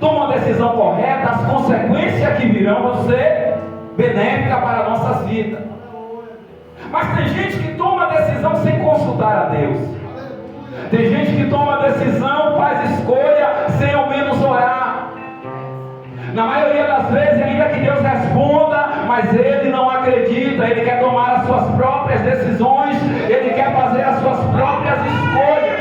toma uma decisão correta, as consequências que virão vão ser benéficas para nossas vidas. Mas tem gente que toma decisão sem consultar a Deus. Tem gente que toma decisão, faz escolha sem ao menos orar. Na maioria das vezes, ainda que Deus responda, mas ele não acredita, ele quer tomar as suas próprias decisões, ele quer fazer as suas próprias escolhas.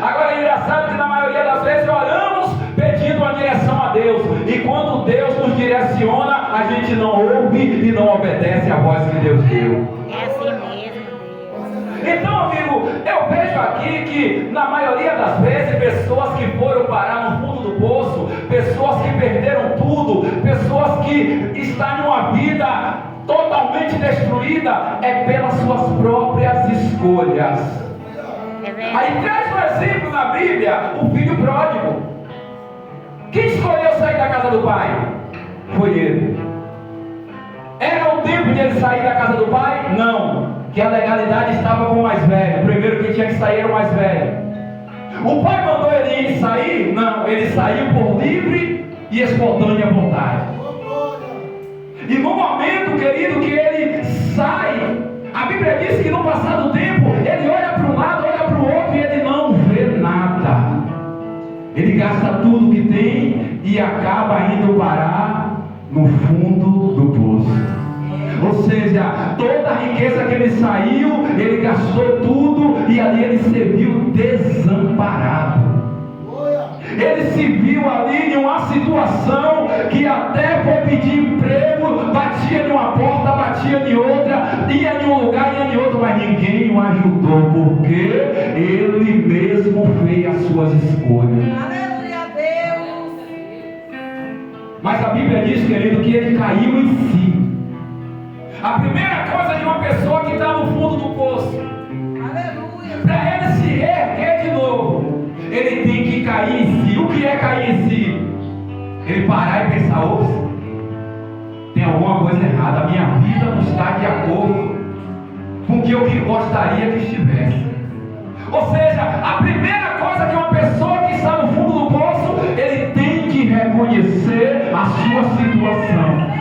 Agora é engraçado que na maioria das vezes oramos pedindo uma direção a Deus, e quando Deus nos direciona, a gente não ouve e não obedece a voz que Deus deu. É assim mesmo, Deus. Então, amigo, eu vejo aqui que na maioria das vezes pessoas que foram parar no fundo do poço, pessoas que perderam tudo, pessoas que estão em uma vida totalmente destruída, é pelas suas próprias escolhas. Aí traz um exemplo na Bíblia, o filho pródigo. Quem escolheu sair da casa do pai? Foi ele. Era o tempo de ele sair da casa do pai? Não, que a legalidade estava com o mais velho. O primeiro que tinha que sair era o mais velho. O pai mandou ele ir sair? Não, ele saiu por livre e espontânea vontade. E no momento, querido, que ele sai, a Bíblia diz que no passado tempo, ele olha para um lado, olha para o outro e ele não vê nada. Ele gasta tudo que tem e acaba indo parar no fundo do poço. Ou seja, toda a riqueza que ele saiu, ele gastou tudo e ali ele se viu desamparado. Ele se viu ali em uma situação que até foi pedir emprego, batia em uma porta, batia em outra, ia em um lugar, ia em outro, mas ninguém o ajudou, porque ele mesmo fez as suas escolhas. Aleluia a Deus. Mas a Bíblia diz, querido, que ele caiu em si. A primeira coisa de uma pessoa que está no fundo do poço, Aleluia. para ele se reerguer de novo, ele tem que cair em si. O que é cair em si? Ele parar e pensar: ops, tem alguma coisa errada, a minha vida não está de acordo com o que eu gostaria que estivesse. Ou seja, a primeira coisa que uma pessoa que está no fundo do poço, ele tem que reconhecer a sua situação.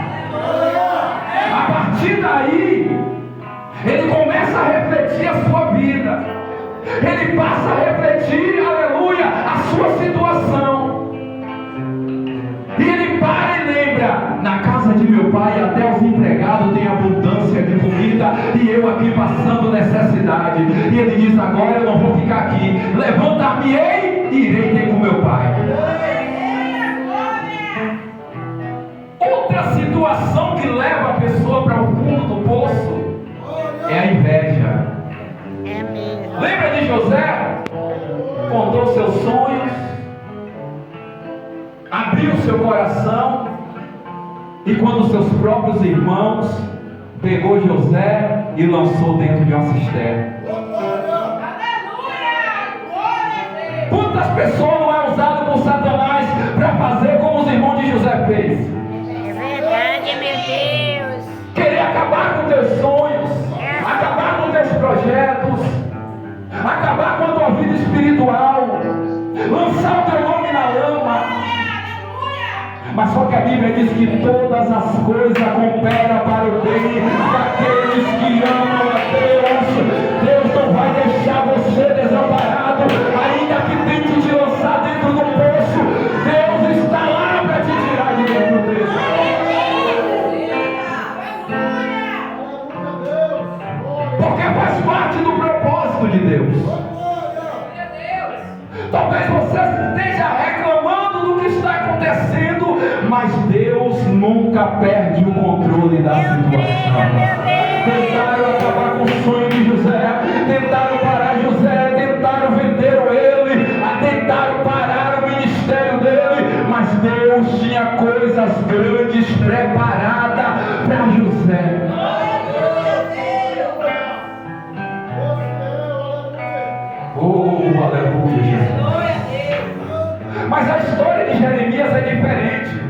A partir daí, ele começa a refletir a sua vida. Ele passa a refletir, aleluia, a sua situação. E ele para e lembra: na casa de meu pai até os empregados têm abundância de comida, e eu aqui passando necessidade. E ele diz: agora eu não vou ficar aqui, levantar-me-ei e irei ter com meu pai. Outra situação que leva a pessoa para o fundo do poço é a inveja. É mesmo. Lembra de José? Contou seus sonhos, abriu seu coração, e quando seus próprios irmãos pegou José e lançou dentro de uma cisterna. Quantas pessoas não é usado por Satanás para fazer como os irmãos de José fez? É verdade, meu Deus. Querer acabar com teus sonhos, acabar com teus projetos, acabar com a tua vida espiritual, lançar o teu nome na lama. Mas só que a Bíblia diz que todas as coisas cooperam para o bem daqueles que amam a Deus. Deus não vai deixar você desamparado, ainda que tente te lançar dentro do poço. Deus está lá para te tirar de dentro dele. Porque faz parte do propósito de Deus. Talvez você esteja reclamando do que está acontecendo, mas Deus nunca perde o controle da situação. Tentaram acabar com o sonho de José, tentaram parar José, tentaram vender ele, tentaram parar o ministério dele, mas Deus tinha coisas grandes preparadas para José. Oh, aleluia, Jesus. Mas a história de Jeremias é diferente.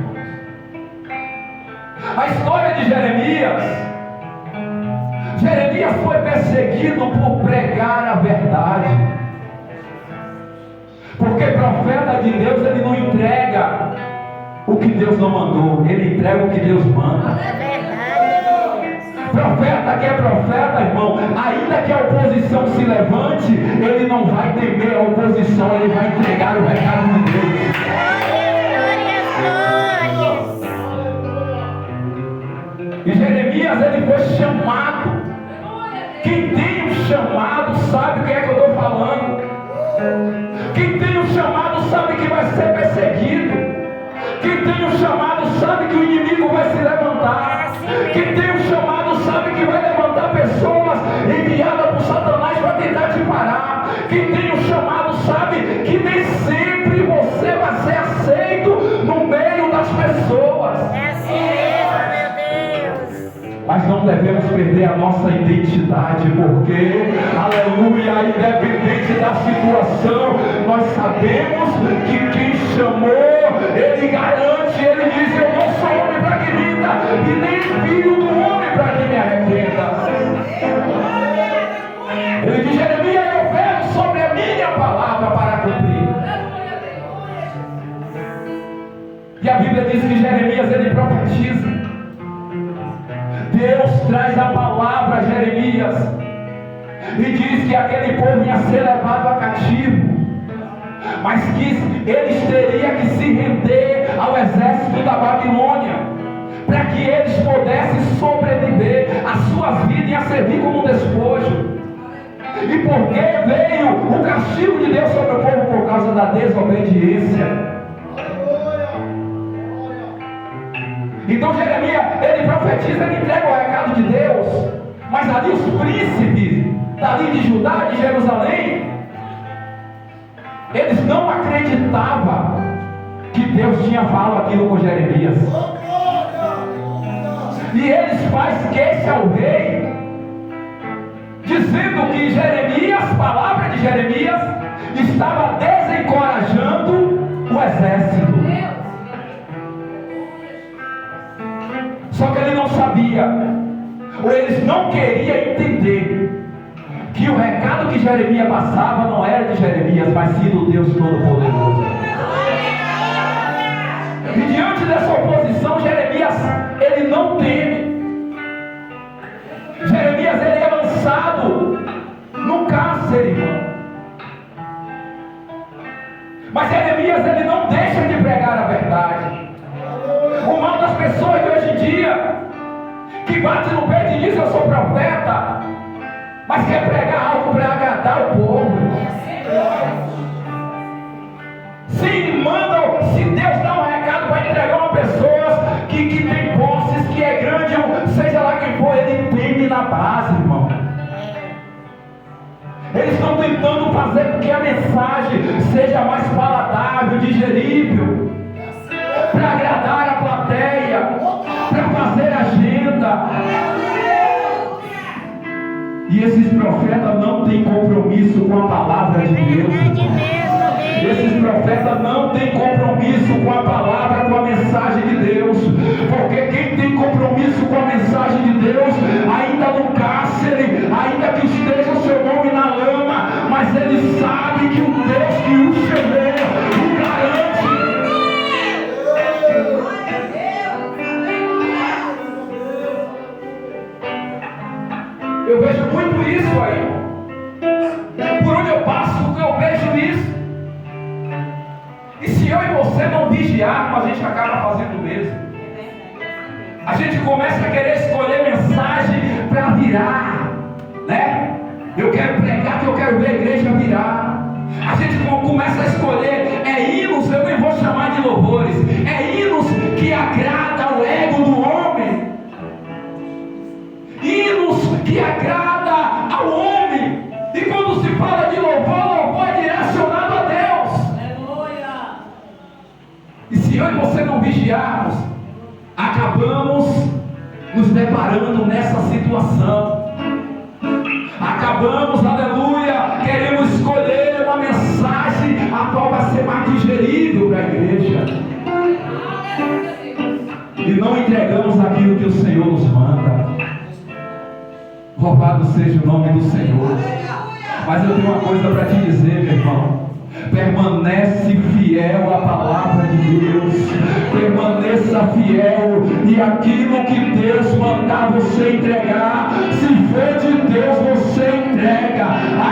A história de Jeremias foi perseguido por pregar a verdade. Porque profeta de Deus, ele não entrega o que Deus não mandou, ele entrega o que Deus manda. É verdade, Deus. Profeta que é profeta, irmão, ainda que a oposição se levante, ele não vai temer a oposição, ele vai entregar o recado de Deus. Glórias, glórias, glórias. E Jeremias, ele foi chamado. Quem tem um chamado sabe o que é que eu estou falando. Quem tem um chamado sabe que vai ser perseguido. Quem tem um chamado sabe que o inimigo vai se levantar. Quem tem um chamado sabe que vai levantar pessoas enviadas por Satanás para tentar te parar. Quem tem um chamado sabe que nem sempre você vai ser aceito no meio das pessoas. É assim mesmo, meu Deus. Mas não devemos perder a nossa identidade, porque, aleluia, independente da situação, nós sabemos que quem chamou, ele garante, ele diz: eu não sou homem para que minta, e nem filho do homem para que me arrependa. Ele diz: Jeremias, eu vejo sobre a minha palavra para cumprir. E a Bíblia diz que Jeremias, ele profetiza. Deus traz a palavra a Jeremias e diz que aquele povo ia ser levado a cativo, mas que eles teriam que se render ao exército da Babilônia, para que eles pudessem sobreviver, as suas vidas iam servir como um despojo. E porque veio o castigo de Deus sobre o povo por causa da desobediência. Então Jeremias, ele profetiza, ele entrega o recado de Deus, mas ali os príncipes dali de Judá, de Jerusalém, eles não acreditavam que Deus tinha falado aquilo com Jeremias. E eles fazem queixa ao rei, dizendo que Jeremias, palavra de Jeremias, estava desencorajando o exército. Só que ele não sabia, ou eles não queriam entender, que o recado que Jeremias passava não era de Jeremias, mas sim do Deus Todo-Poderoso. E diante dessa oposição, Jeremias, ele não teme. Jeremias, ele é lançado no cárcere, irmão. Mas Jeremias, ele não deixa de pregar a verdade. O mal das pessoas de hoje em dia, que bate no peito e diz: eu sou profeta, mas quer pregar algo para agradar o povo. Se Deus dá um recado para entregar uma pessoa que tem posses, que é grande, seja lá quem for, ele teme na base, irmão. Eles estão tentando fazer com que a mensagem seja mais palatável, digerível, para agradar a plateia, para fazer agenda. E esses profetas não têm compromisso com a palavra de Deus. Esses profetas não têm compromisso com a palavra, com a mensagem de Deus. Porque quem tem compromisso com a mensagem de Deus, ainda no cárcere, ainda que esteja o seu nome na lama, mas ele sabe que o Deus que o chamou o garante. Eu vejo muito isso aí. Por onde eu passo, eu vejo isso. E se eu e você não vigiarmos, a gente acaba fazendo o mesmo. A gente começa a querer escolher mensagem para virar, né? Eu quero pregar que eu quero ver a igreja virar. A gente começa a escolher, hinos, eu nem vou chamar de louvores, hinos que agrada o ego do homem. Hinos que agrada ao homem. E quando se fala de louvor, louvor é direcionado a Deus. E se eu e você não vigiarmos, acabamos nos deparando nessa situação. Acabamos, aleluia, queremos escolher uma mensagem a qual vai ser mais digerível para a igreja. E não entregamos aquilo que o Senhor nos manda. Louvado seja o nome do Senhor. Mas eu tenho uma coisa para te dizer, meu irmão. Permanece fiel à palavra de Deus. Permaneça fiel. E aquilo que Deus mandar você entregar, se for de Deus, você entrega.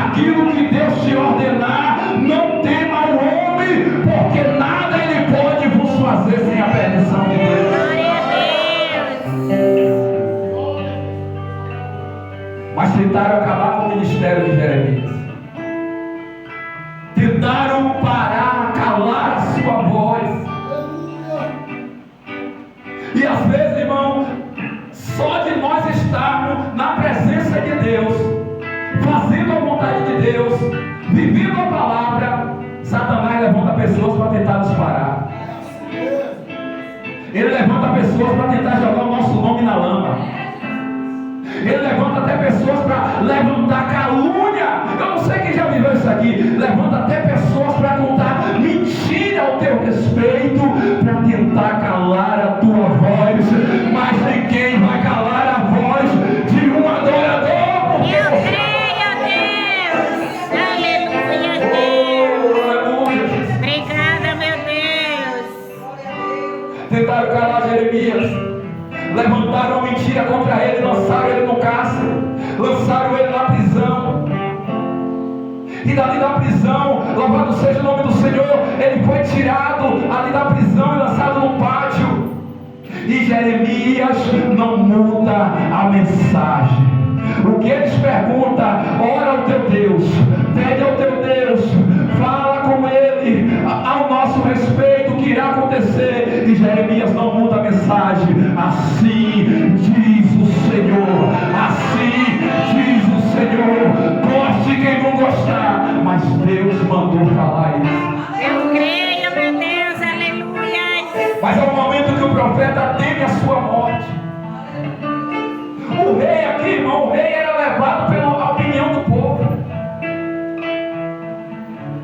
Aquilo que Deus te ordenar, não tema o homem, porque nada ele pode vos fazer sem a permissão de Deus. Glória a Deus. Mas tentaram acabar com o ministério de Jeremias. Tentaram parar, calar a sua voz. E às vezes, irmão, só de nós estarmos na presença de Deus, fazendo a vontade de Deus, vivendo a palavra, Satanás levanta pessoas para tentar nos parar. Ele levanta pessoas para tentar jogar o nosso nome na lama. Ele levanta até pessoas para levantar calúnia. Eu não sei quem já viveu isso aqui. Levanta até pessoas para contar mentira ao teu respeito, para tentar calar a tua voz. Mas ninguém vai calar a voz de um adorador. Eu creio, Deus. Aleluia, Deus. Aleluia. Obrigada, meu Deus. Tentaram calar Jeremias. Levantaram uma mentira contra ele, lançaram ele no cárcere, lançaram ele na prisão. E dali da prisão, louvado seja o nome do Senhor, ele foi tirado ali da prisão e lançado no pátio. E Jeremias não muda a mensagem. O que eles perguntam? Ora ao teu Deus, pede ao teu Deus, fala com ele ao nosso respeito, o que irá acontecer. E Jeremias não muda a mensagem. Assim diz o Senhor, assim diz o Senhor. Goste quem não gostar, mas Deus mandou falar isso. Eu creio, meu Deus. Aleluia. Mas é o momento que o profeta teme a sua morte. O rei aqui, irmão, o rei era levado pela opinião do povo.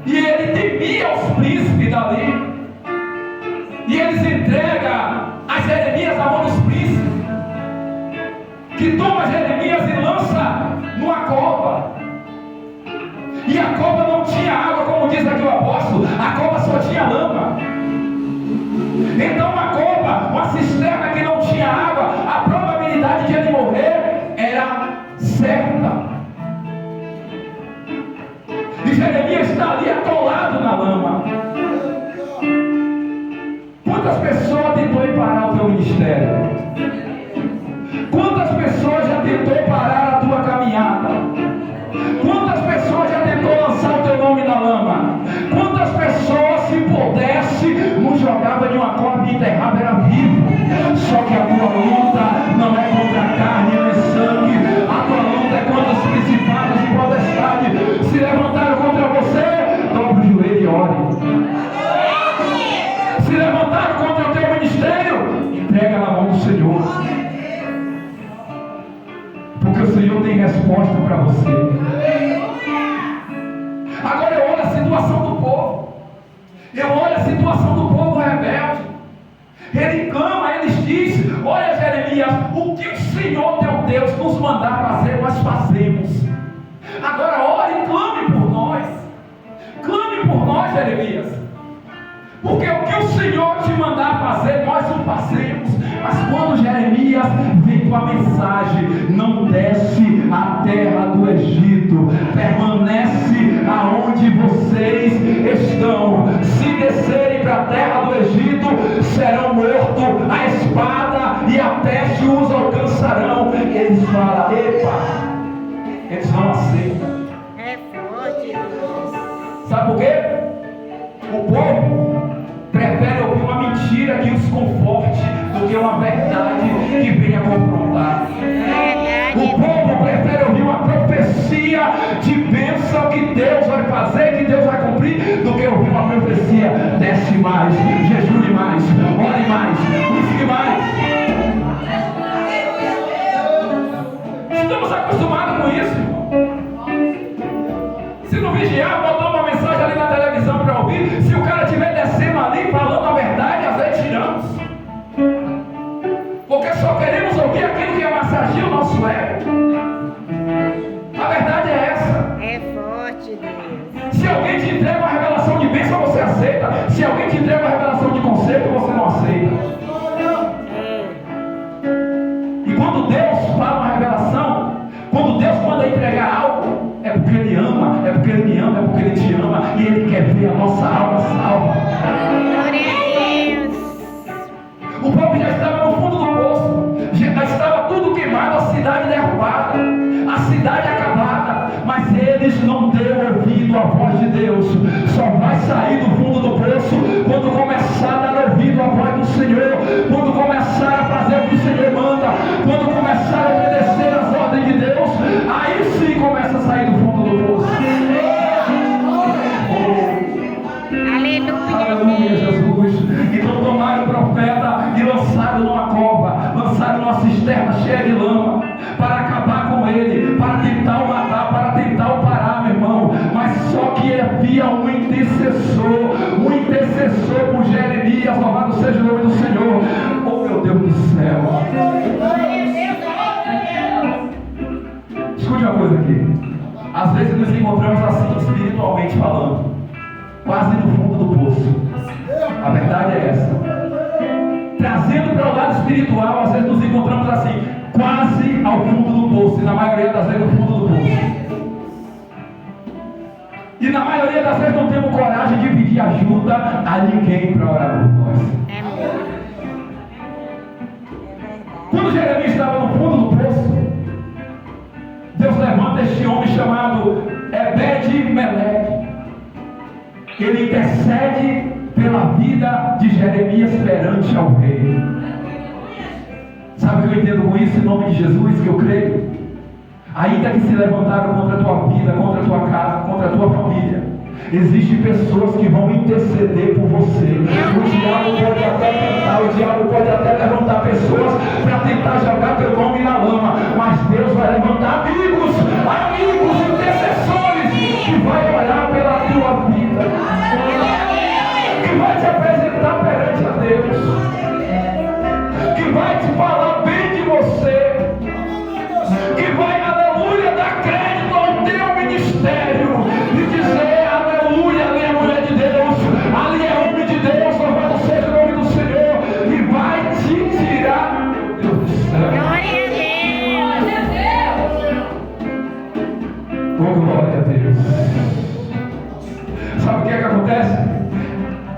E ele temia os príncipes dali. E eles entregam a Jeremias na mão dos príncipes, que toma Jeremias e lança numa cova. E a cova não tinha água, como diz aqui o apóstolo, a cova só tinha lama. Então uma cova, uma cisterna que não tinha água, a probabilidade de ele morrer era certa. E Jeremias está ali atolado na lama. Quantas pessoas tentou parar o teu ministério? Quantas pessoas já tentou parar a tua caminhada? Quantas pessoas já tentou lançar o teu nome na lama? Quantas pessoas, se pudesse, nos jogava de uma cova e enterrava, era vivo? Só que a tua luta não é contra a carne nem sangue. A tua luta é contra os principados e potestades. Se levantaram contra você, dobre o joelho e ore. Se levantaram contra o teu ministério, entrega na mão do Senhor. Porque o Senhor tem resposta para você. Agora eu olho a situação do povo. Eu olho a situação do povo rebelde. Ele clama, eles dizem: olha, Jeremias, o que o Senhor teu Deus nos mandar fazer, nós fazemos. Agora ore e clame por nós. Clame por nós, Jeremias. Porque o que o Senhor te mandar fazer, nós o fazemos. Mas quando Jeremias vem com a mensagem: não desce à terra do Egito, permanece aonde vocês estão. Se descerem para a terra do Egito, serão mortos a espada e a peste os alcançarão. Eles falam: epa, eles não aceitam. É forte, Deus. Sabe por quê? O povo prefere ouvir uma mentira que os conforte do que uma verdade que venha confrontar. O povo prefere ouvir uma profecia de bênção que Deus vai fazer, que Deus vai cumprir, do que ouvir uma profecia: desce mais, jejue mais, ore mais, busque mais. Estamos acostumados com isso, irmão. Se não vigiar, botar uma mensagem ali na televisão para ouvir, se o cara estiver descendo ali falando a verdade, às vezes tiramos. Porque só queremos ouvir aquilo que massageia o nosso ego. A verdade é essa. É forte, Deus. Se alguém te entrega uma revelação encontramos assim, espiritualmente falando, quase no fundo do poço. A verdade é essa. Trazendo para o lado espiritual, às vezes nos encontramos assim, quase ao fundo do poço, e na maioria das vezes no fundo do poço. E na maioria das vezes não temos coragem de pedir ajuda a ninguém para orar por nós. Quando Jeremias estava no fundo do poço, Deus levanta este homem chamado Ebed-Meleque. Ele intercede pela vida de Jeremias perante ao rei. Sabe o que eu entendo com isso em nome de Jesus, que eu creio? Ainda que se levantaram contra a tua vida, contra a tua casa, contra a tua família, existem pessoas que vão interceder por você. O diabo pode até tentar, o diabo pode até levantar pessoas para tentar jogar teu nome na lama, mas Deus vai levantar amigos, intercessores, que vai orar pela tua vida, que vai te apresentar perante a Deus, que vai te falar bem de você, que vai, aleluia, dar crédito ao teu ministério e dizer, aleluia, ali é mulher de Deus, ali é homem de Deus, louvado seja o nome do Senhor, e vai te tirar do céu. Glória a Deus. Oh, glória a Deus. Sabe o que é que acontece?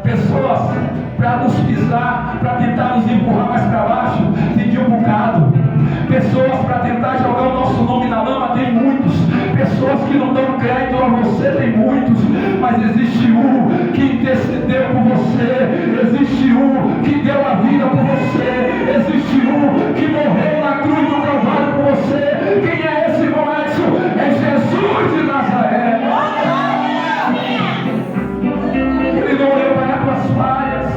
Pessoas para nos pisar, para tentar nos empurrar mais para baixo, tem de um bocado. Pessoas para tentar jogar o nosso nome na lama, tem muitos. Pessoas que não dão crédito a você, tem muitos. Mas existe um que intercedeu por você, existe um que deu a vida por você, existe um que morreu na cruz do Calvário por você. Quem é esse, irmão Edson? É Jesus de Nazaré. Ele não olhou para as tuas falhas,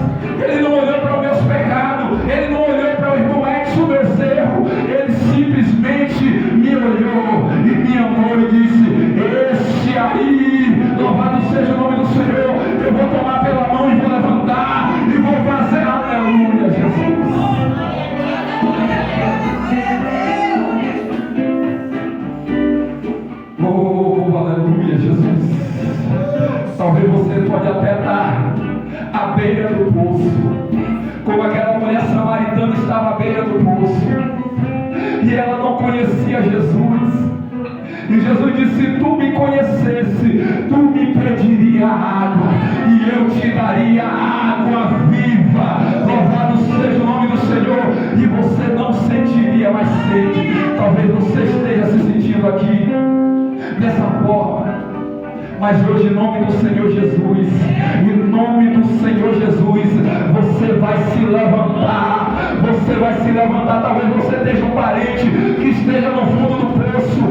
ele não olhou para os meus pecados, ele não olhou para o irmão Edson Bezerro, ele simplesmente me olhou e me amou e disse: esse aí, louvado seja o nome do Senhor, eu vou tomar pela mão e vou levantar e vou fazer aleluia, Jesus. Oh, aleluia, Jesus. Talvez você pode até estar à beira do poço, como aquela mulher samaritana estava à beira do poço, e ela não conhecia Jesus. E Jesus disse: se tu me conhecesse, tu me pediria água, e eu te daria água viva. Louvado seja o nome do Senhor. E você não sentiria mais sede. Talvez você esteja se sentindo aqui dessa forma, mas hoje, em nome do Senhor Jesus, em nome do Senhor Jesus, você vai se levantar. Você vai se levantar. Talvez você esteja um parente que esteja no fundo do poço,